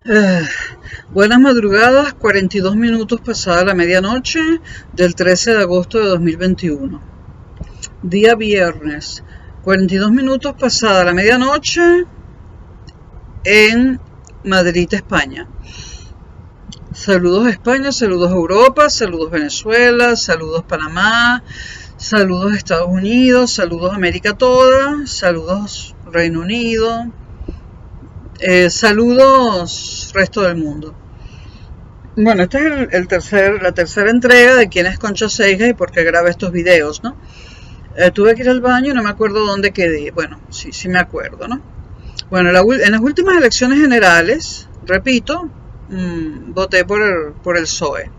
Eh, Buenas madrugadas, 42 minutos pasada la medianoche del 13 de agosto de 2021. Día viernes, 42 minutos pasada la medianoche en Madrid, España. Saludos España, saludos Europa, saludos Venezuela, saludos Panamá, saludos Estados Unidos, saludos América toda, saludos Reino Unido, saludos resto del mundo. Bueno, esta es la tercera entrega de quién es Concha Seijas y por qué graba estos videos, ¿no? Tuve que ir al baño y no me acuerdo dónde quedé. Bueno, sí me acuerdo, ¿no? Bueno, en las últimas elecciones generales, repito, voté por el PSOE.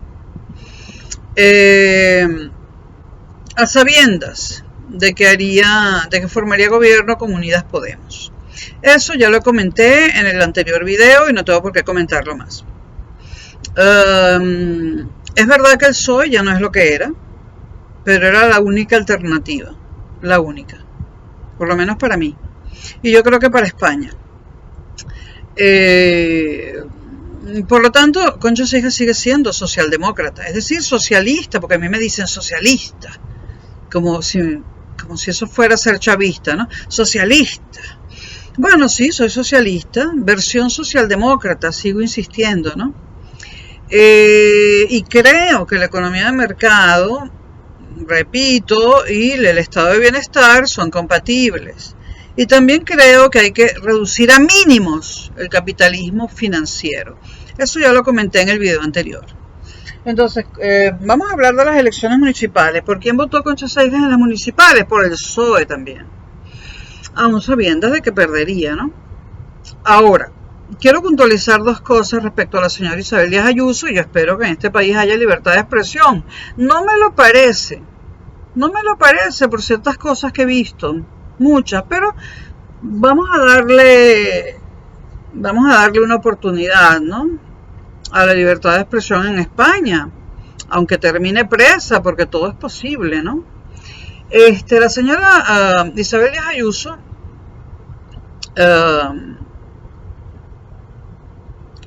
A sabiendas de que formaría gobierno con Unidas Podemos. Eso ya lo comenté en el anterior video y no tengo por qué comentarlo más. Es verdad que el PSOE ya no es lo que era, pero era la única alternativa, la única, por lo menos para mí, y yo creo que para España. Por lo tanto, Concha Seijas sigue siendo socialdemócrata, es decir, socialista, porque a mí me dicen socialista, como si eso fuera ser chavista, ¿no? Socialista. Bueno, sí, soy socialista, versión socialdemócrata, sigo insistiendo, ¿no? Y creo que la economía de mercado, repito, y el estado de bienestar son compatibles. Y también creo que hay que reducir a mínimos el capitalismo financiero. Eso ya lo comenté en el video anterior. Entonces, vamos a hablar de las elecciones municipales. ¿Por quién votó Concha Seijas en las municipales? Por el PSOE también. Aún sabiendo de que perdería, ¿no? Ahora, quiero puntualizar dos cosas respecto a la señora Isabel Díaz Ayuso y yo espero que en este país haya libertad de expresión. No me lo parece por ciertas cosas que he visto, muchas, pero vamos a darle una oportunidad, ¿no? A la libertad de expresión en España, aunque termine presa, porque todo es posible, ¿no? La señora Isabel Díaz Ayuso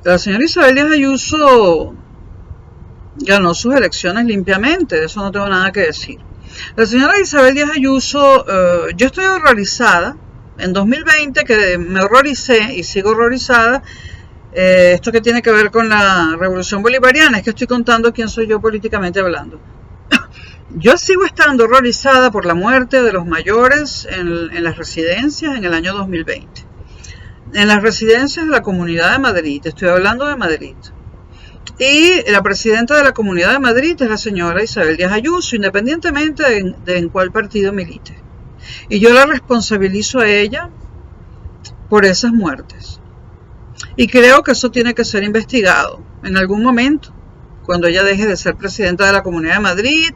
la señora Isabel Díaz Ayuso ganó sus elecciones limpiamente, de eso no tengo nada que decir. La señora Isabel Díaz Ayuso, yo estoy horrorizada, en 2020 que me horroricé y sigo horrorizada, esto que tiene que ver con la revolución bolivariana, es que estoy contando quién soy yo políticamente hablando. Yo sigo estando horrorizada por la muerte de los mayores en las residencias en el año 2020. En las residencias de la Comunidad de Madrid, estoy hablando de Madrid. Y la presidenta de la Comunidad de Madrid es la señora Isabel Díaz Ayuso, independientemente de en cuál partido milite. Y yo la responsabilizo a ella por esas muertes. Y creo que eso tiene que ser investigado en algún momento, cuando ella deje de ser presidenta de la Comunidad de Madrid,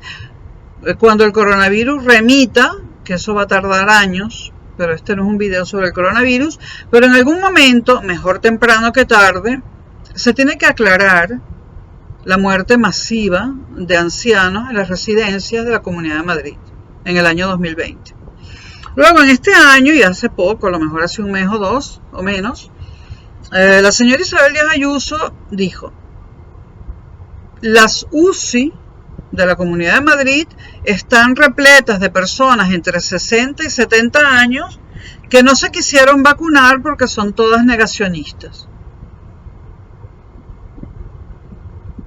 cuando el coronavirus remita, que eso va a tardar años, pero este no es un video sobre el coronavirus, pero en algún momento, mejor temprano que tarde, se tiene que aclarar la muerte masiva de ancianos en las residencias de la Comunidad de Madrid en el año 2020. Luego en este año, y hace poco, a lo mejor hace un mes o dos o menos, la señora Isabel Díaz Ayuso dijo: las UCI de la Comunidad de Madrid están repletas de personas entre 60 y 70 años que no se quisieron vacunar porque son todas negacionistas.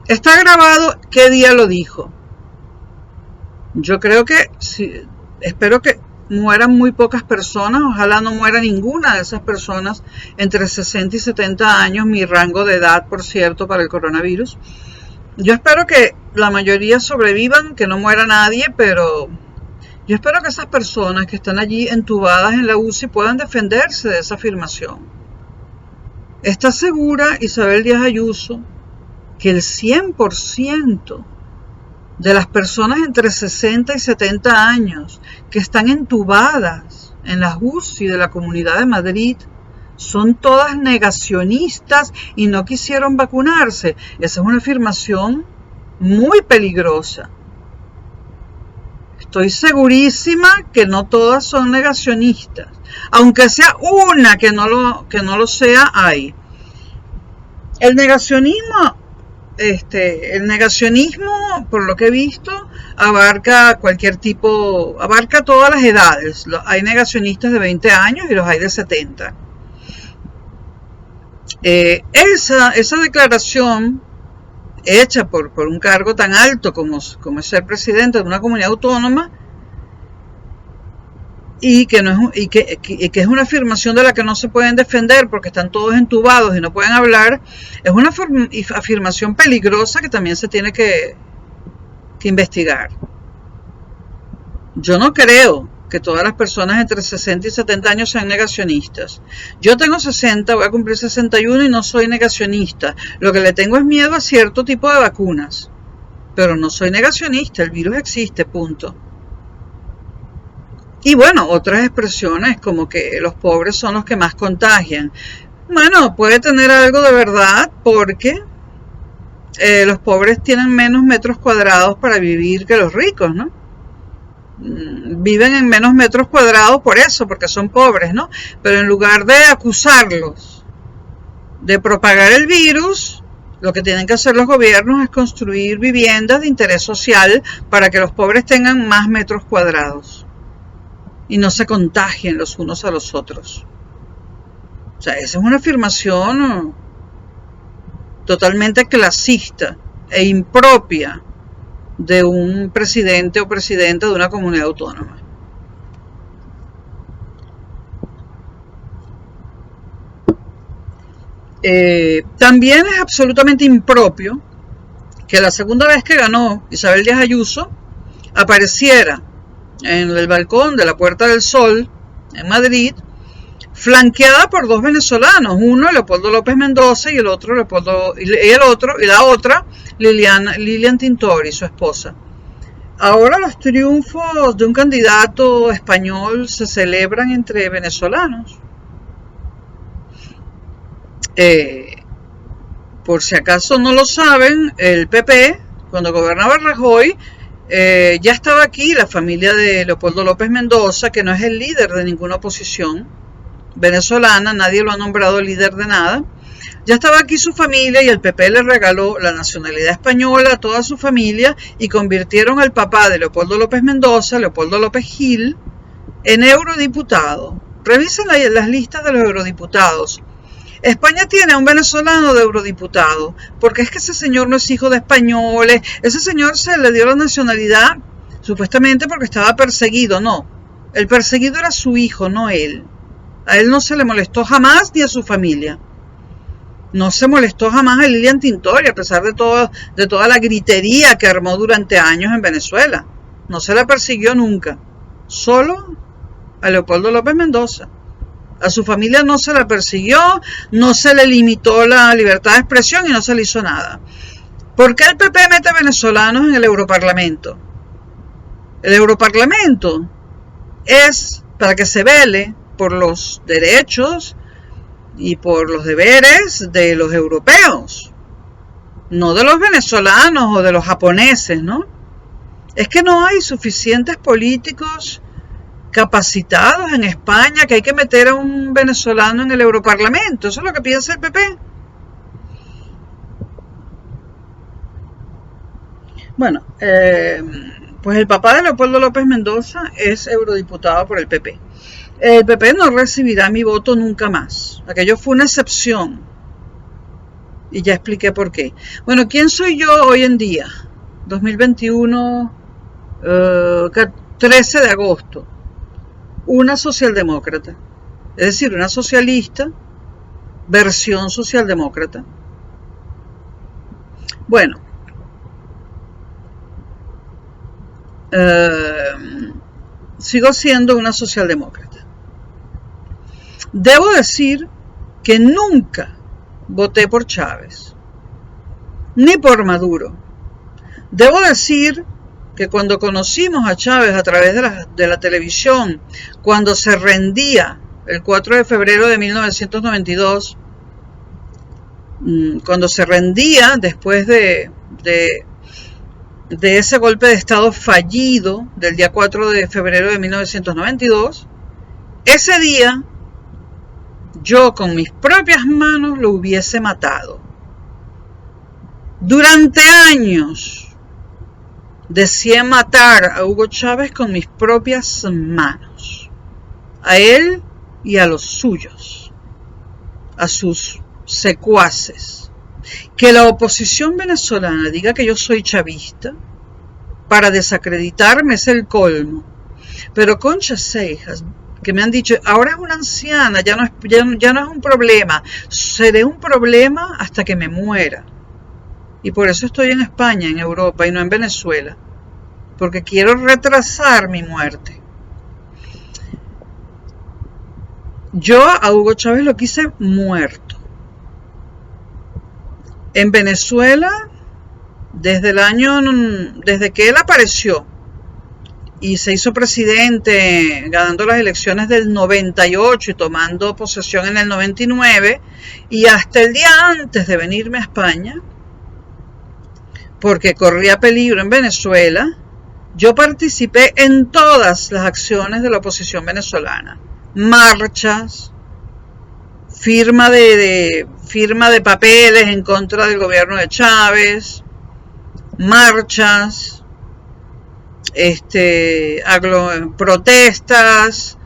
Está grabado qué día lo dijo. Yo creo que, espero que mueran muy pocas personas, ojalá no muera ninguna de esas personas entre 60 y 70 años, mi rango de edad, por cierto, para el coronavirus. Yo espero que la mayoría sobrevivan, que no muera nadie, pero yo espero que esas personas que están allí entubadas en la UCI puedan defenderse de esa afirmación. ¿Está segura Isabel Díaz Ayuso que el 100% de las personas entre 60 y 70 años que están entubadas en las UCI de la Comunidad de Madrid son todas negacionistas y no quisieron vacunarse? Esa es una afirmación muy peligrosa. Estoy segurísima que no todas son negacionistas, aunque sea una que no lo sea, hay. El negacionismo, el negacionismo, por lo que he visto, abarca cualquier tipo, abarca todas las edades. Hay negacionistas de 20 años y los hay de 70. Esa declaración hecha por un cargo tan alto como es ser presidente de una comunidad autónoma, y que es una afirmación de la que no se pueden defender porque están todos entubados y no pueden hablar, es una afirmación peligrosa que también se tiene que investigar. Yo no creo que todas las personas entre 60 y 70 años sean negacionistas. Yo tengo 60, voy a cumplir 61 y no soy negacionista. Lo que le tengo es miedo a cierto tipo de vacunas, pero no soy negacionista, el virus existe, punto. Y bueno, otras expresiones como que los pobres son los que más contagian. Bueno, puede tener algo de verdad porque los pobres tienen menos metros cuadrados para vivir que los ricos, ¿no? Viven en menos metros cuadrados por eso, porque son pobres, ¿no? Pero en lugar de acusarlos de propagar el virus, lo que tienen que hacer los gobiernos es construir viviendas de interés social para que los pobres tengan más metros cuadrados y no se contagien los unos a los otros. O sea, esa es una afirmación totalmente clasista e impropia de un presidente o presidenta de una comunidad autónoma. También es absolutamente impropio que la segunda vez que ganó Isabel Díaz Ayuso apareciera en el balcón de la Puerta del Sol en Madrid, flanqueada por dos venezolanos, uno Leopoldo López Mendoza y la otra Lilian Tintori, su esposa. Ahora los triunfos de un candidato español se celebran entre venezolanos. Por si acaso no lo saben, el PP, cuando gobernaba Rajoy, ya estaba aquí la familia de Leopoldo López Mendoza, que no es el líder de ninguna oposición venezolana, nadie lo ha nombrado líder de nada. Ya estaba aquí su familia y el PP le regaló la nacionalidad española a toda su familia y convirtieron al papá de Leopoldo López Mendoza, Leopoldo López Gil, en eurodiputado. Revisen las listas de los eurodiputados. España tiene a un venezolano de eurodiputado, porque es que ese señor no es hijo de españoles, ese señor se le dio la nacionalidad supuestamente porque estaba perseguido, no, el perseguido era su hijo, no él. A él no se le molestó jamás ni a su familia. No se molestó jamás a Lilian Tintori, a pesar de toda la gritería que armó durante años en Venezuela. No se la persiguió nunca, solo a Leopoldo López Mendoza. A su familia no se la persiguió, no se le limitó la libertad de expresión y no se le hizo nada. ¿Por qué el PP mete venezolanos en el Europarlamento? El Europarlamento es para que se vele por los derechos y por los deberes de los europeos, no de los venezolanos o de los japoneses, ¿no? Es que no hay suficientes políticos capacitados en España que hay que meter a un venezolano en el Europarlamento. Eso es lo que piensa el PP. Bueno, pues el papá de Leopoldo López Mendoza es eurodiputado por el PP. El PP no recibirá mi voto nunca más. Aquello fue una excepción. Y ya expliqué por qué. Bueno, ¿quién soy yo hoy en día? 2021, 13 de agosto. Una socialdemócrata. Es decir, una socialista, versión socialdemócrata. Bueno. Sigo siendo una socialdemócrata. Debo decir que nunca voté por Chávez, ni por Maduro. Debo decir que cuando conocimos a Chávez a través de la televisión, cuando se rendía el 4 de febrero de 1992, cuando se rendía después de ese golpe de estado fallido del día 4 de febrero de 1992, ese día yo con mis propias manos lo hubiese matado. Durante años deseé matar a Hugo Chávez con mis propias manos, a él y a los suyos, a sus secuaces. Que la oposición venezolana diga que yo soy chavista para desacreditarme es el colmo. Pero conchas cejas, que me han dicho, ahora es una anciana, ya no es un problema, seré un problema hasta que me muera. Y por eso estoy en España, en Europa, y no en Venezuela, porque quiero retrasar mi muerte. Yo a Hugo Chávez lo quise muerto. En Venezuela, desde que él apareció y se hizo presidente, ganando las elecciones del 98 y tomando posesión en el 99, y hasta el día antes de venirme a España, porque corría peligro en Venezuela, yo participé en todas las acciones de la oposición venezolana. Marchas, firma de papeles en contra del gobierno de Chávez, marchas, protestas,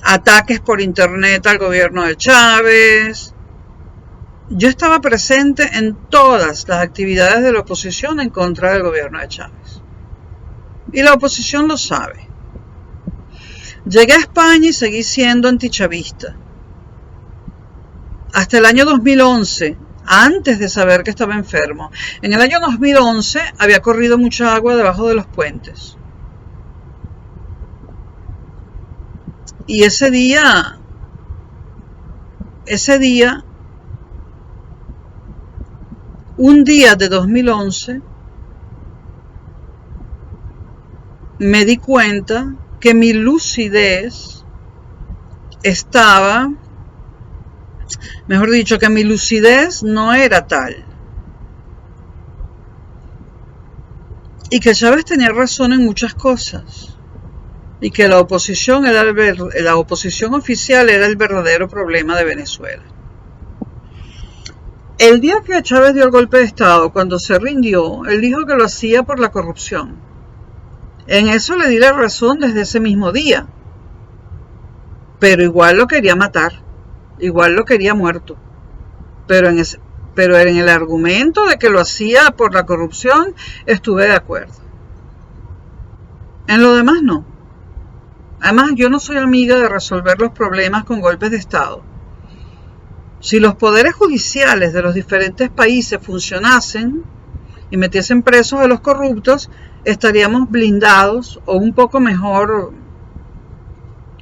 ataques por internet al gobierno de Chávez. Yo estaba presente en todas las actividades de la oposición en contra del gobierno de Chávez. Y la oposición lo sabe. Llegué a España y seguí siendo antichavista. Hasta el año 2011, antes de saber que estaba enfermo. En el año 2011 había corrido mucha agua debajo de los puentes. Y ese día, un día de 2011, me di cuenta que mi lucidez estaba, mejor dicho, que mi lucidez no era tal. Y que Chávez tenía razón en muchas cosas. Y que la oposición oficial era el verdadero problema de Venezuela. El día que Chávez dio el golpe de Estado, cuando se rindió, él dijo que lo hacía por la corrupción. En eso le di la razón desde ese mismo día. Pero igual lo quería matar. Igual lo quería muerto. Pero en el argumento de que lo hacía por la corrupción, estuve de acuerdo. En lo demás no. Además, yo no soy amiga de resolver los problemas con golpes de Estado. Si los poderes judiciales de los diferentes países funcionasen y metiesen presos a los corruptos, estaríamos blindados o un poco mejor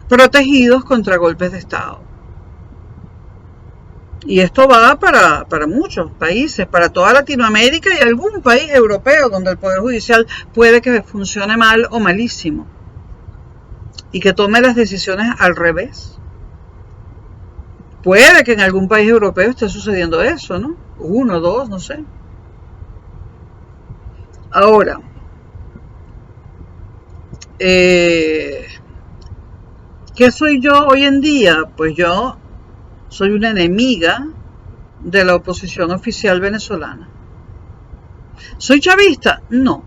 protegidos contra golpes de Estado. Y esto va para muchos países, para toda Latinoamérica y algún país europeo donde el poder judicial puede que funcione mal o malísimo y que tome las decisiones al revés. Puede que en algún país europeo esté sucediendo eso, ¿no? 1, 2, no sé. Ahora, ¿qué soy yo hoy en día? Pues yo soy una enemiga de la oposición oficial venezolana. ¿Soy chavista? No.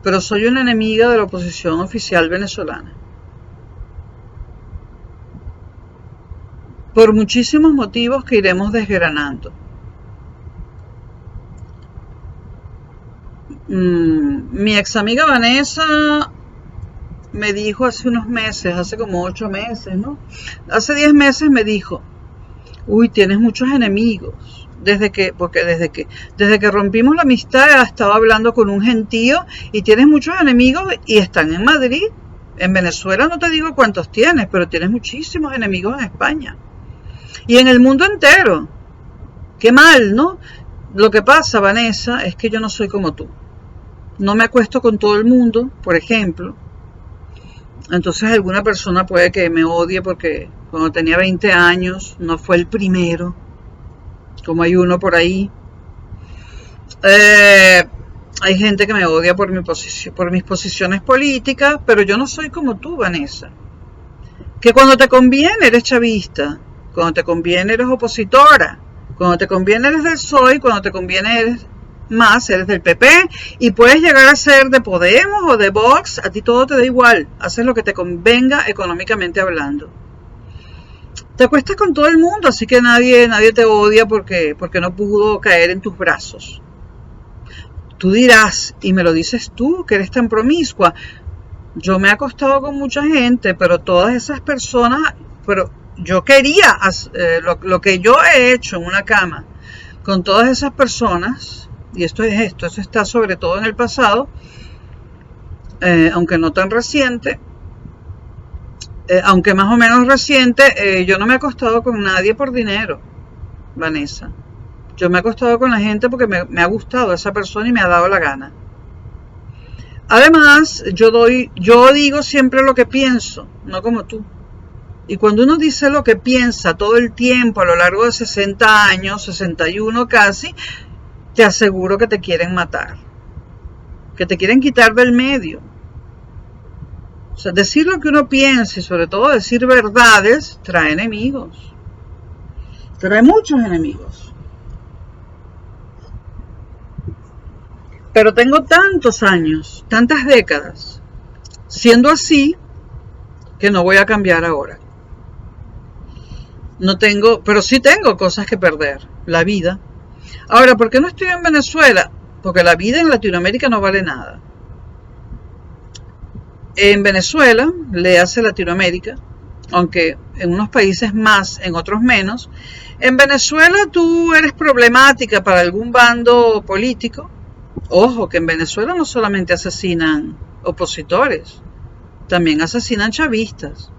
Pero soy una enemiga de la oposición oficial venezolana. Por muchísimos motivos que iremos desgranando. Mi ex amiga Vanessa me dijo hace unos meses, hace como 8 meses, ¿no? Hace 10 meses me dijo, uy, tienes muchos enemigos. Desde que rompimos la amistad, estaba hablando con un gentío y tienes muchos enemigos y están en Madrid. En Venezuela no te digo cuántos tienes, pero tienes muchísimos enemigos en España. Y en el mundo entero. Qué mal, ¿no? Lo que pasa, Vanessa, es que yo no soy como tú. No me acuesto con todo el mundo, por ejemplo. Entonces alguna persona puede que me odie porque cuando tenía 20 años no fue el primero, como hay uno por ahí. Hay gente que me odia por mis posiciones políticas, pero yo no soy como tú, Vanessa. Que cuando te conviene eres chavista, cuando te conviene eres opositora, Cuando te conviene eres del PSOE, cuando te conviene eres del PP, y puedes llegar a ser de Podemos o de Vox, a ti todo te da igual, haces lo que te convenga económicamente hablando. Te acuestas con todo el mundo, así que nadie te odia porque no pudo caer en tus brazos. Tú dirás, y me lo dices tú, que eres tan promiscua. Yo me he acostado con mucha gente, pero todas esas personas, pero yo quería, lo que yo he hecho en una cama con todas esas personas, y eso está sobre todo en el pasado, aunque no tan reciente, aunque más o menos reciente, yo no me he acostado con nadie por dinero, Vanessa. Yo me he acostado con la gente porque me ha gustado esa persona y me ha dado la gana. Además, yo digo siempre lo que pienso, no como tú. Y cuando uno dice lo que piensa todo el tiempo, a lo largo de 60 años, 61 casi, te aseguro que te quieren matar, que te quieren quitar del medio. O sea, decir lo que uno piensa y sobre todo decir verdades trae enemigos. Trae muchos enemigos. Pero tengo tantos años, tantas décadas, siendo así, que no voy a cambiar ahora. No tengo, pero sí tengo cosas que perder. La vida. Ahora, ¿por qué no estoy en Venezuela? Porque la vida en Latinoamérica no vale nada. En Venezuela, le hace Latinoamérica, aunque en unos países más, en otros menos. En Venezuela tú eres problemática para algún bando político. Ojo, que en Venezuela no solamente asesinan opositores, también asesinan chavistas.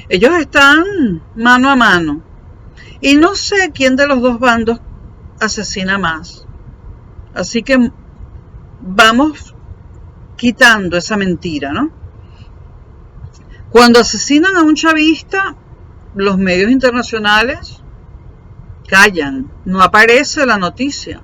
Ellos están mano a mano. Y no sé quién de los dos bandos asesina más. Así que vamos quitando esa mentira, ¿no? Cuando asesinan a un chavista, los medios internacionales callan, no aparece la noticia.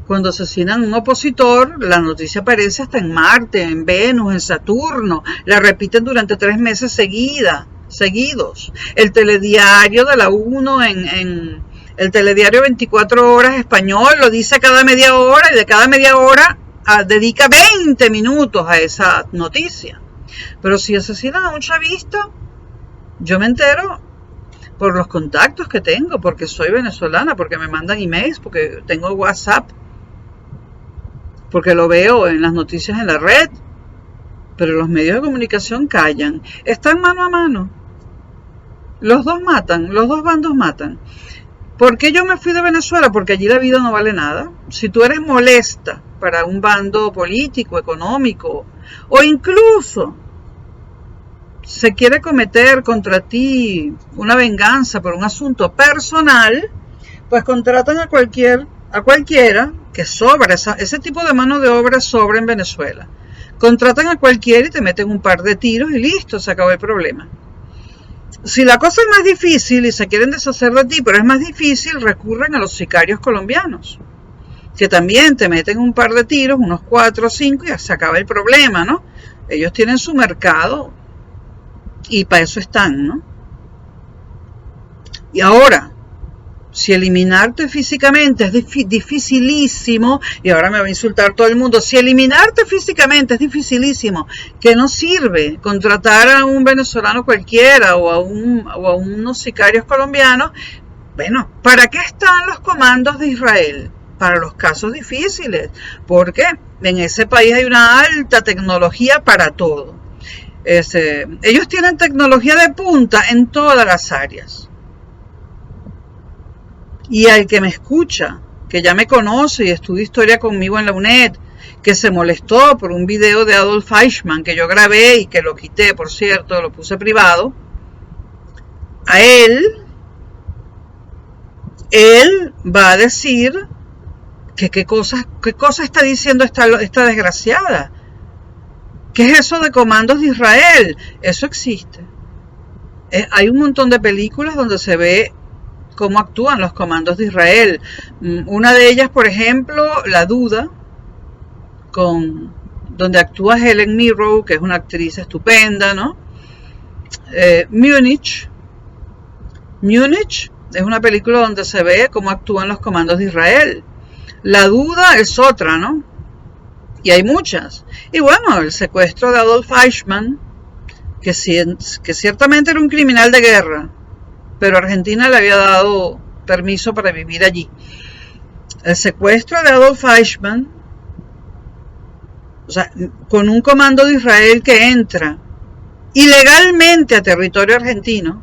Cuando asesinan a un opositor, la noticia aparece hasta en Marte, en Venus, en Saturno. La repiten durante 3 meses seguidos. El telediario de la 1 en el telediario 24 horas español lo dice cada media hora y de cada media hora dedica 20 minutos a esa noticia. Pero si asesinan a un chavista, yo me entero por los contactos que tengo, porque soy venezolana, porque me mandan emails, porque tengo WhatsApp, porque lo veo en las noticias en la red, pero los medios de comunicación callan. Están mano a mano. Los dos matan, los dos bandos matan. ¿Por qué yo me fui de Venezuela? Porque allí la vida no vale nada. Si tú eres molesta para un bando político, económico, o incluso se quiere cometer contra ti una venganza por un asunto personal, pues contratan a cualquiera que sobra, ese tipo de mano de obra sobra en Venezuela. Contratan a cualquiera y te meten un par de tiros y listo, se acabó el problema. Si la cosa es más difícil y se quieren deshacer de ti, pero es más difícil, recurren a los sicarios colombianos, que también te meten un par de tiros, unos 4 o 5 y ya se acaba el problema, ¿no? Ellos tienen su mercado y para eso están, ¿no? Y ahora, si eliminarte físicamente es dificilísimo, y ahora me va a insultar todo el mundo, si eliminarte físicamente es dificilísimo, ¿qué nos sirve contratar a un venezolano cualquiera o a unos sicarios colombianos? Bueno, ¿para qué están los comandos de Israel? Para los casos difíciles, porque en ese país hay una alta tecnología para todo. Ellos tienen tecnología de punta en todas las áreas. Y al que me escucha, que ya me conoce y estudia historia conmigo en la UNED, que se molestó por un video de Adolf Eichmann que yo grabé y que lo quité, por cierto, lo puse privado, a él va a decir que qué cosa está diciendo esta desgraciada. ¿Qué es eso de comandos de Israel? Eso existe. Hay un montón de películas donde se ve cómo actúan los comandos de Israel. Una de ellas, por ejemplo, La Duda, donde actúa Helen Mirren, que es una actriz estupenda, ¿no? Múnich, Es una película donde se ve cómo actúan los comandos de Israel. La duda es otra, ¿no? Y hay muchas. Y bueno, el secuestro de Adolf Eichmann, que ciertamente era un criminal de guerra, pero Argentina le había dado permiso para vivir allí. El secuestro de Adolf Eichmann, o sea, con un comando de Israel que entra ilegalmente a territorio argentino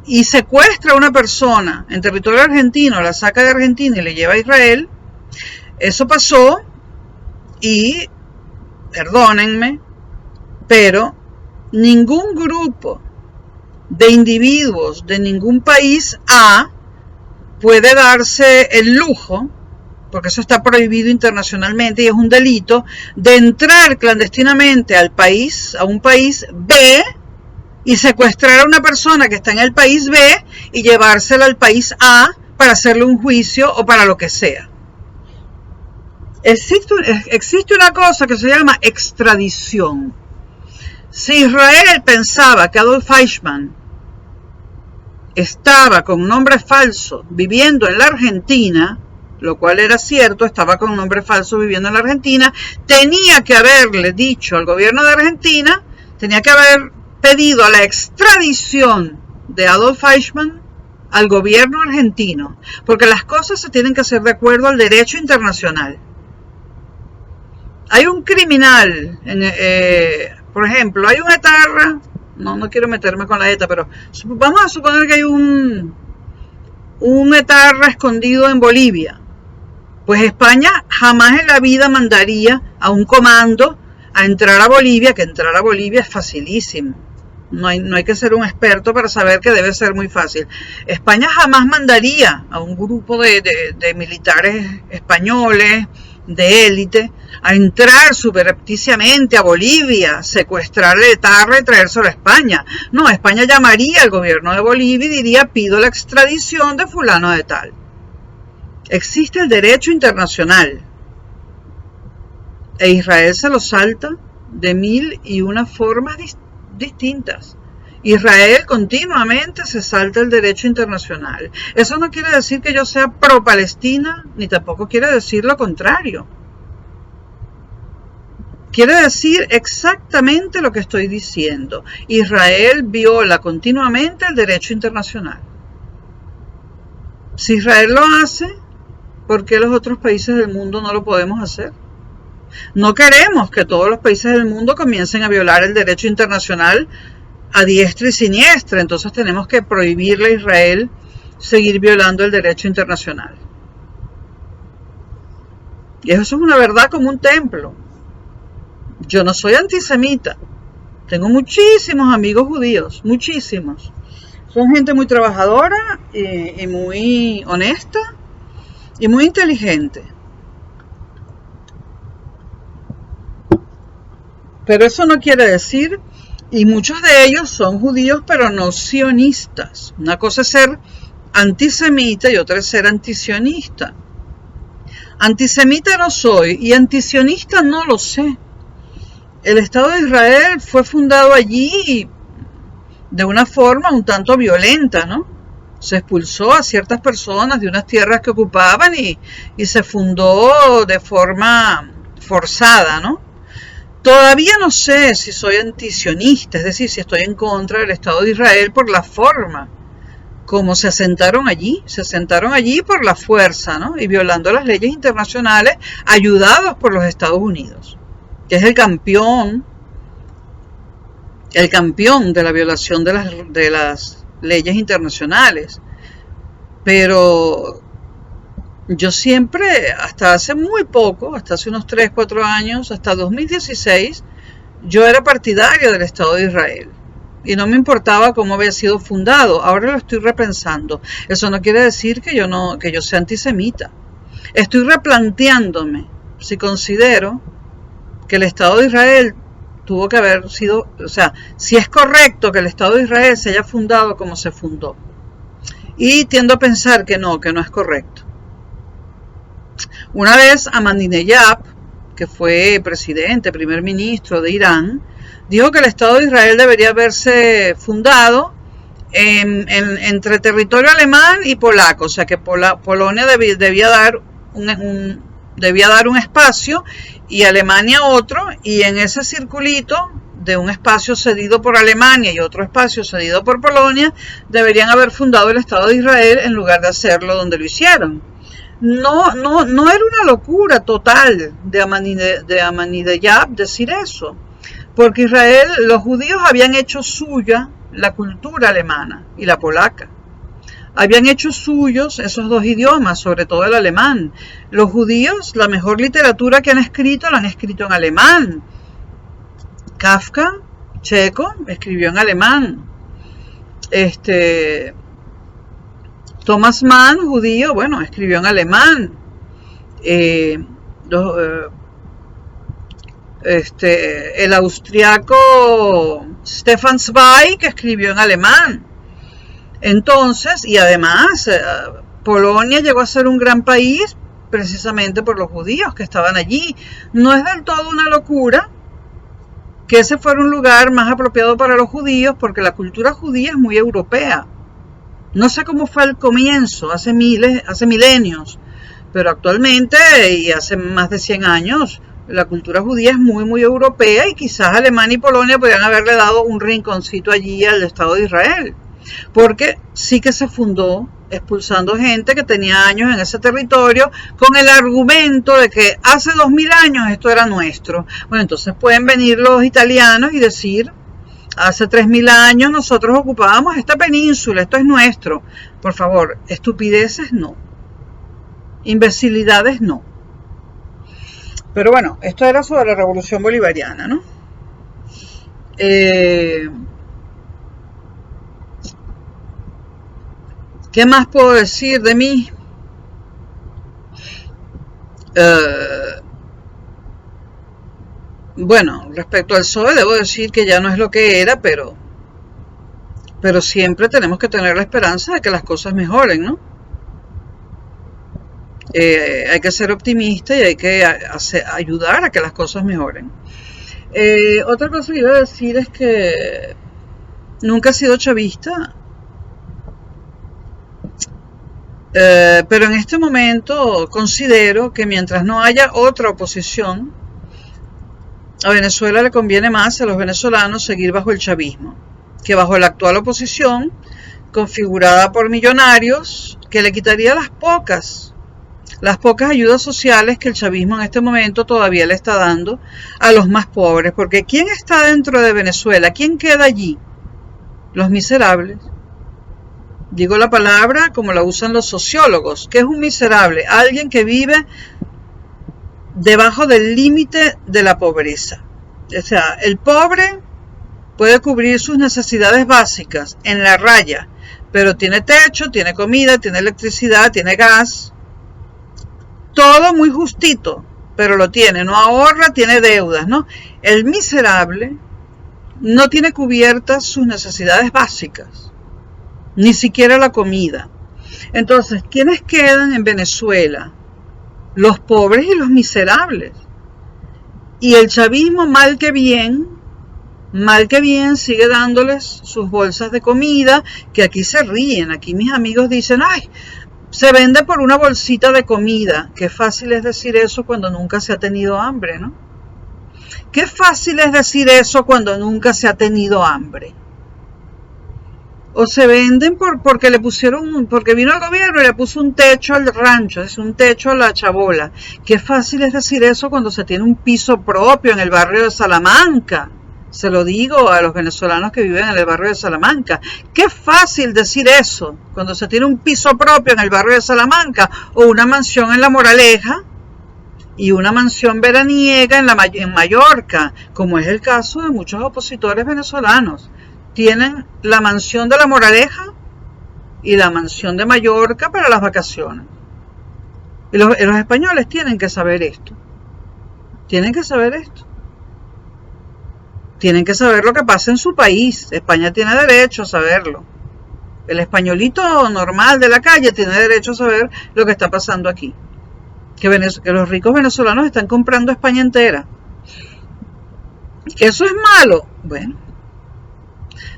y secuestra a una persona en territorio argentino, la saca de Argentina y le lleva a Israel. Eso pasó y, perdónenme, pero ningún grupo de individuos de ningún país A puede darse el lujo, porque eso está prohibido internacionalmente y es un delito, de entrar clandestinamente al país, a un país B, y secuestrar a una persona que está en el país B y llevársela al país A para hacerle un juicio o para lo que sea. Existe una cosa que se llama extradición. Si Israel pensaba que Adolf Eichmann estaba con nombre falso viviendo en la Argentina, lo cual era cierto, estaba con nombre falso viviendo en la Argentina, tenía que haberle dicho al gobierno de Argentina, tenía que haber pedido la extradición de Adolf Eichmann al gobierno argentino, porque las cosas se tienen que hacer de acuerdo al derecho internacional. Hay un criminal, por ejemplo, hay un etarra, no quiero meterme con la ETA, pero vamos a suponer que hay un etarra escondido en Bolivia. Pues España jamás en la vida mandaría a un comando a entrar a Bolivia, que entrar a Bolivia es facilísimo. No hay que ser un experto para saber que debe ser muy fácil. España jamás mandaría a un grupo de militares españoles de élite a entrar subrepticiamente a Bolivia, secuestrar el etarra y traérselo a España. No, España llamaría al gobierno de Bolivia y diría: pido la extradición de fulano de tal. Existe el derecho internacional e Israel se lo salta de 1001 formas distintas. Israel continuamente se salta el derecho internacional. Eso no quiere decir que yo sea pro-Palestina, ni tampoco quiere decir lo contrario. Quiere decir exactamente lo que estoy diciendo. Israel viola continuamente el derecho internacional. Si Israel lo hace, ¿por qué los otros países del mundo no lo podemos hacer? No queremos que todos los países del mundo comiencen a violar el derecho internacional a diestra y siniestra, entonces tenemos que prohibirle a Israel seguir violando el derecho internacional. Y eso es una verdad como un templo. Yo no soy antisemita, tengo muchísimos amigos judíos, muchísimos. Son gente muy trabajadora y muy honesta y muy inteligente. Pero eso no quiere decir, y muchos de ellos son judíos pero no sionistas. Una cosa es ser antisemita y otra es ser antisionista. Antisemita no soy y antisionista no lo sé. El Estado de Israel fue fundado allí de una forma un tanto violenta, ¿no? Se expulsó a ciertas personas de unas tierras que ocupaban y se fundó de forma forzada, ¿no? Todavía no sé si soy antisionista, es decir, si estoy en contra del Estado de Israel por la forma como se asentaron allí por la fuerza, ¿no? Y violando las leyes internacionales, ayudados por los Estados Unidos, que es el campeón de la violación de las leyes internacionales. Pero yo siempre, hasta hace muy poco, hasta hace unos 3, 4 años, hasta 2016, yo era partidario del Estado de Israel. Y no me importaba cómo había sido fundado. Ahora lo estoy repensando. Eso no quiere decir que yo sea antisemita. Estoy replanteándome si considero que el Estado de Israel tuvo que haber sido, o sea, si es correcto que el Estado de Israel se haya fundado como se fundó. Y tiendo a pensar que no es correcto. Una vez Ahmadinejad, que fue primer ministro de Irán, dijo que el Estado de Israel debería haberse fundado entre territorio alemán y polaco, o sea que Polonia debía dar un espacio y Alemania otro, y en ese circulito de un espacio cedido por Alemania y otro espacio cedido por Polonia, deberían haber fundado el Estado de Israel en lugar de hacerlo donde lo hicieron. No era una locura total de Ahmadinejad decir eso, porque Israel, los judíos habían hecho suya la cultura alemana y la polaca. Habían hecho suyos esos dos idiomas, sobre todo el alemán. Los judíos, la mejor literatura que han escrito, la han escrito en alemán. Kafka, checo, escribió en alemán. Thomas Mann, judío, bueno, escribió en alemán. El austriaco Stefan Zweig escribió en alemán. Entonces, y además, Polonia llegó a ser un gran país precisamente por los judíos que estaban allí. No es del todo una locura que ese fuera un lugar más apropiado para los judíos, porque la cultura judía es muy europea. No sé cómo fue el comienzo, hace milenios, pero actualmente y hace más de 100 años, la cultura judía es muy, muy europea, y quizás Alemania y Polonia podrían haberle dado un rinconcito allí al Estado de Israel, porque sí que se fundó expulsando gente que tenía años en ese territorio con el argumento de que hace 2000 años esto era nuestro. Bueno, entonces pueden venir los italianos y decir: hace 3000 años nosotros ocupábamos esta península, esto es nuestro. Por favor, estupideces no, imbecilidades no. Pero bueno, esto era sobre la revolución bolivariana, ¿no? ¿Qué más puedo decir de mí? Bueno, respecto al PSOE debo decir que ya no es lo que era, pero siempre tenemos que tener la esperanza de que las cosas mejoren, ¿no? Hay que ser optimista y hay que ayudar a que las cosas mejoren. Otra cosa que iba a decir es que nunca he sido chavista, pero en este momento considero que mientras no haya otra oposición, a Venezuela le conviene más a los venezolanos seguir bajo el chavismo que bajo la actual oposición configurada por millonarios, que le quitaría las pocas ayudas sociales que el chavismo en este momento todavía le está dando a los más pobres. Porque ¿quién está dentro de Venezuela? ¿Quién queda allí? Los miserables. Digo la palabra como la usan los sociólogos. ¿Qué es un miserable? Alguien que vive debajo del límite de la pobreza. O sea, el pobre puede cubrir sus necesidades básicas en la raya, pero tiene techo, tiene comida, tiene electricidad, tiene gas. Todo muy justito, pero lo tiene, no ahorra, tiene deudas, ¿no? El miserable no tiene cubiertas sus necesidades básicas, ni siquiera la comida. Entonces, ¿quiénes quedan en Venezuela? Los pobres y los miserables. Y el chavismo, mal que bien, sigue dándoles sus bolsas de comida, que aquí se ríen. Aquí mis amigos dicen: ay, se vende por una bolsita de comida. Qué fácil es decir eso cuando nunca se ha tenido hambre, ¿no? Qué fácil es decir eso cuando nunca se ha tenido hambre. O se venden porque porque vino el gobierno y le puso un techo al rancho, es un techo a la chabola. Qué fácil es decir eso cuando se tiene un piso propio en el barrio de Salamanca. Se lo digo a los venezolanos que viven en el barrio de Salamanca. Qué fácil decir eso cuando se tiene un piso propio en el barrio de Salamanca, o una mansión en La Moraleja y una mansión veraniega en Mallorca, como es el caso de muchos opositores venezolanos. Tienen la mansión de La Moraleja y la mansión de Mallorca para las vacaciones. Y los españoles tienen que saber esto. Tienen que saber esto. Tienen que saber lo que pasa en su país. España tiene derecho a saberlo. El españolito normal de la calle tiene derecho a saber lo que está pasando aquí. Que los ricos venezolanos están comprando España entera. ¿Que eso es malo? Bueno.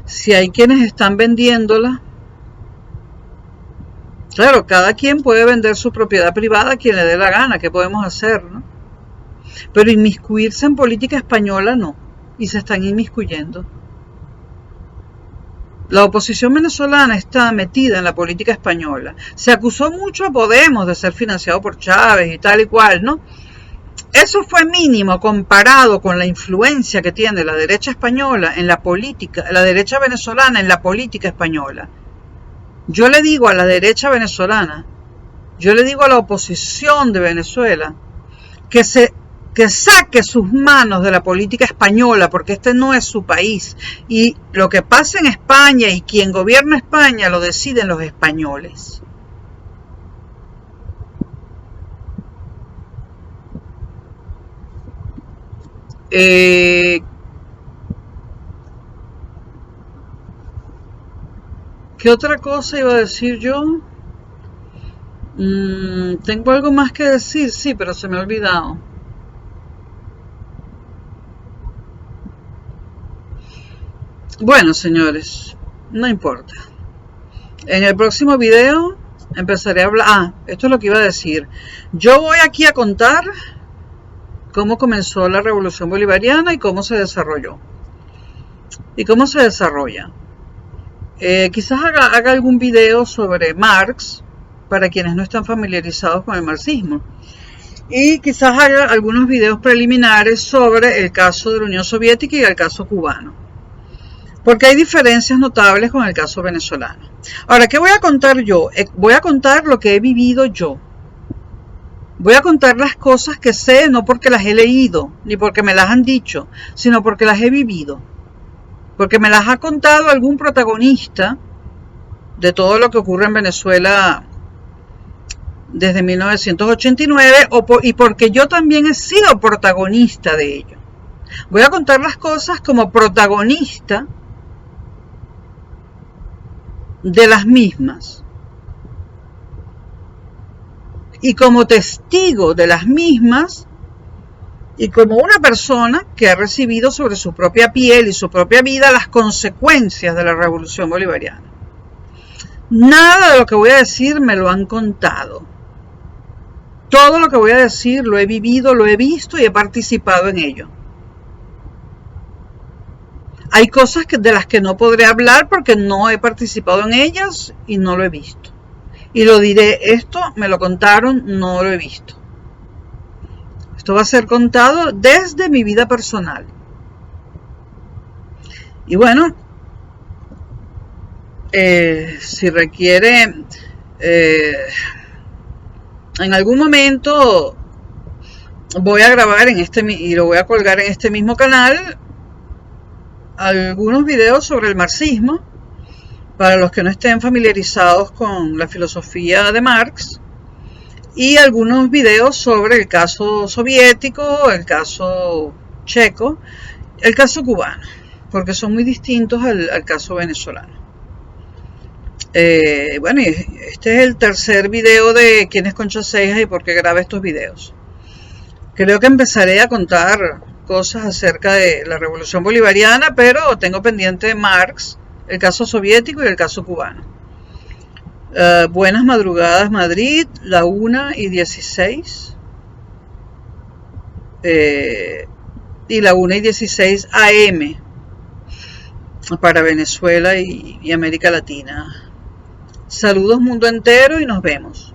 si hay quienes están vendiéndola, claro, cada quien puede vender su propiedad privada a quien le dé la gana, ¿qué podemos hacer, no? Pero inmiscuirse en política española no, y se están inmiscuyendo. La oposición venezolana está metida en la política española. Se acusó mucho a Podemos de ser financiado por Chávez y tal y cual, ¿no? Eso fue mínimo comparado con la influencia que tiene la derecha española en la política, la derecha venezolana en la política española. Yo le digo a la derecha venezolana, yo le digo a la oposición de Venezuela, que saque sus manos de la política española, porque este no es su país. Y lo que pasa en España y quien gobierna España lo deciden los españoles. ¿Qué otra cosa iba a decir yo? Tengo algo más que decir, sí, pero se me ha olvidado. Bueno, señores, no importa. En el próximo video empezaré a hablar. Esto es lo que iba a decir. Yo voy aquí a contar cómo comenzó la Revolución Bolivariana y cómo se desarrolló. Y cómo se desarrolla. Quizás haga algún video sobre Marx, para quienes no están familiarizados con el marxismo. Y quizás haga algunos videos preliminares sobre el caso de la Unión Soviética y el caso cubano. Porque hay diferencias notables con el caso venezolano. Ahora, ¿qué voy a contar yo? Voy a contar lo que he vivido yo. Voy a contar las cosas que sé, no porque las he leído, ni porque me las han dicho, sino porque las he vivido. Porque me las ha contado algún protagonista de todo lo que ocurre en Venezuela desde 1989, y porque yo también he sido protagonista de ello. Voy a contar las cosas como protagonista de las mismas y como testigo de las mismas y como una persona que ha recibido sobre su propia piel y su propia vida las consecuencias de la Revolución Bolivariana. Nada de lo que voy a decir me lo han contado. Todo lo que voy a decir lo he vivido, lo he visto y he participado en ello. Hay cosas de las que no podré hablar porque no he participado en ellas y no lo he visto. Y lo diré, esto me lo contaron, no lo he visto. Esto va a ser contado desde mi vida personal. Y bueno, si requiere, en algún momento voy a grabar y lo voy a colgar en este mismo canal algunos videos sobre el marxismo, para los que no estén familiarizados con la filosofía de Marx, y algunos videos sobre el caso soviético, el caso checo, el caso cubano, porque son muy distintos al caso venezolano. Bueno, este es el tercer video de quién es Concha Cejas y por qué graba estos videos. Creo que empezaré a contar cosas acerca de la Revolución Bolivariana, pero tengo pendiente Marx, el caso soviético y el caso cubano. Buenas madrugadas Madrid, la 1:16 y la 1:16 AM para Venezuela y América Latina. Saludos mundo entero y nos vemos.